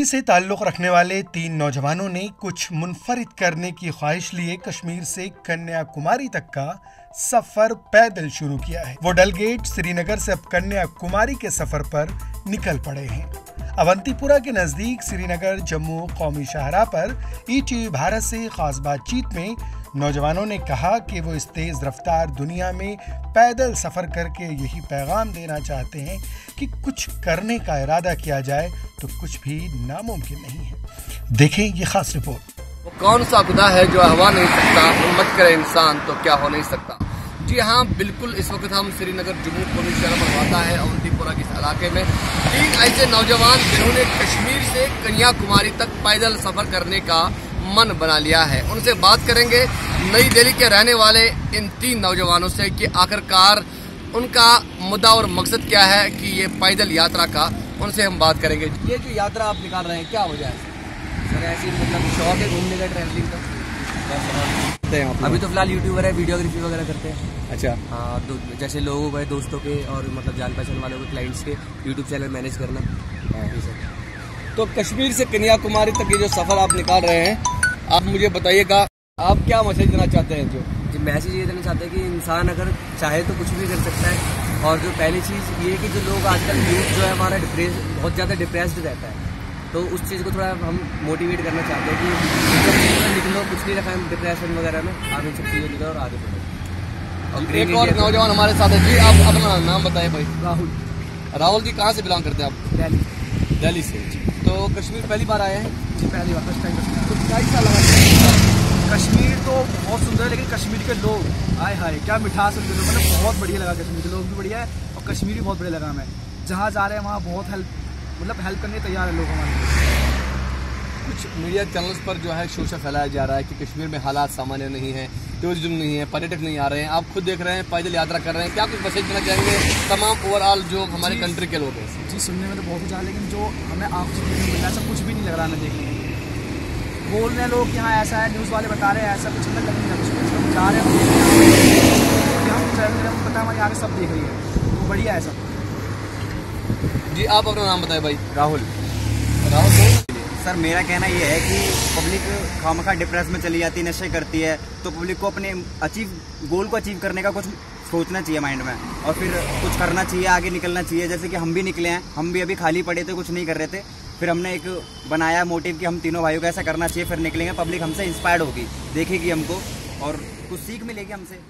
कश्मीर से ताल्लुक़ रखने वाले 3 नौजवानों ने कुछ मुनफरिद करने की ख्वाहिश लिए कश्मीर से कन्याकुमारी तक का सफर पैदल शुरू किया है। वो डलगेट श्रीनगर से अब कन्याकुमारी के सफर पर निकल पड़े हैं। अवंतीपुरा के नजदीक श्रीनगर जम्मू कौमी शाहराह पर ईटीवी भारत से खास बातचीत में नौजवानों ने कहा कि वो इस तेज रफ्तार दुनिया में पैदल सफर करके यही पैगाम देना चाहते हैं कि कुछ करने का इरादा किया जाए तो कुछ भी नामुमकिन नहीं है। देखें ये खास रिपोर्ट। वो कौन सा खुदा है जो हवा नहीं सकता, हिम्मत करे इंसान तो क्या हो नहीं सकता। जी हाँ, बिल्कुल इस वक्त हम श्रीनगर जम्मू कौमी शहर पर वाक़ा है अवंतीपुरा के इस इलाके में 3 ऐसे नौजवान जिन्होंने कश्मीर से कन्याकुमारी तक पैदल सफर करने का मन बना लिया है। उनसे बात करेंगे नई दिल्ली के रहने वाले इन 3 नौजवानों से कि आखिरकार उनका मुद्दा और मकसद क्या है कि ये पैदल यात्रा का। उनसे हम बात करेंगे। ये जो यात्रा आप निकाल रहे हैं क्या वजह है? सर ऐसी मतलब शौक है घूमने का, ट्रैवलिंग का। अभी तो फिलहाल यूट्यूबर है, वीडियोग्राफी वगैरह करते हैं। अच्छा हाँ, तो जैसे लोगों के दोस्तों के और मतलब जान पहचान वालों के क्लाइंट्स के यूट्यूब चैनल मैनेज करना। तो कश्मीर से कन्याकुमारी तक ये जो सफ़र आप निकाल रहे हैं, आप मुझे बताइएगा आप क्या मैसेज देना चाहते हैं? जो मैसेज ये देना चाहते हैं कि इंसान अगर चाहे तो कुछ भी कर सकता है। और जो पहली चीज़ ये है कि जो लोग आजकल यूथ जो है हमारा बहुत ज़्यादा डिप्रेस्ड रहता है, तो उस चीज़ को थोड़ा हम मोटिवेट करना चाहते हैं कि निकलो, कुछ नहीं रखा है डिप्रेशन वगैरह में, आप इन सब चीज़ों निकलो और आगे बढ़ो। और एक और नौजवान हमारे साथ है। जी आप अपना नाम बताएं भाई। राहुल जी कहाँ से बिलोंग करते हैं आप? दिल्ली से। तो कश्मीर पहली बार आए हैं? जी पहली बार, फर्स्ट टाइम कश्मीर। तो क्या ऐसा लगा? कश्मीर तो बहुत सुंदर है, लेकिन कश्मीर के लोग आए हाय क्या मिठास उनके लोग, मतलब बहुत बढ़िया लगा। कश्मीर के लोग भी बढ़िया है और कश्मीर भी बहुत बढ़िया लगा हमें। जहाँ जा रहे हैं वहाँ बहुत हेल्प करने तैयार है लोग हमारे। कुछ मीडिया चैनल्स पर जो है शोषा फैलाया जा रहा है कि कश्मीर में हालात सामान्य नहीं है, टूरिज्म नहीं है, पर्यटक नहीं आ रहे हैं। आप खुद देख रहे हैं पैदल यात्रा कर रहे हैं, क्या कुछ मैसेज देना चाहेंगे तमाम ओवरऑल जो हमारे कंट्री के लोग हैं? जी सुनने में तो बहुत कुछ आ, लेकिन जो हमें आंखों से देखने मिल रहा है ऐसा कुछ भी नहीं लग रहा हमें देखने में। बोल रहे हैं लोग कि हाँ ऐसा है, न्यूज़ वाले बता रहे हैं ऐसा, कुछ हमें लग नहीं रहा कुछ। हम जा रहे हैं, हम ट्रैवल करें, हम पता हमारे आगे सब देख रही है, तो बढ़िया है सब। जी आप अपना नाम बताएं भाई। राहुल। सर मेरा कहना ये है कि पब्लिक खामखा डिप्रेस में चली जाती है, नशे करती है, तो पब्लिक को अपने गोल को अचीव करने का कुछ सोचना चाहिए माइंड में, और फिर कुछ करना चाहिए, आगे निकलना चाहिए। जैसे कि हम भी निकले हैं, हम भी अभी खाली पड़े थे, कुछ नहीं कर रहे थे, फिर हमने एक बनाया मोटिव कि हम तीनों भाइयों को ऐसा करना चाहिए, फिर निकलेंगे, पब्लिक हमसे इंस्पायर्ड होगी, देखेगी हमको और कुछ सीख मिलेगी हमसे।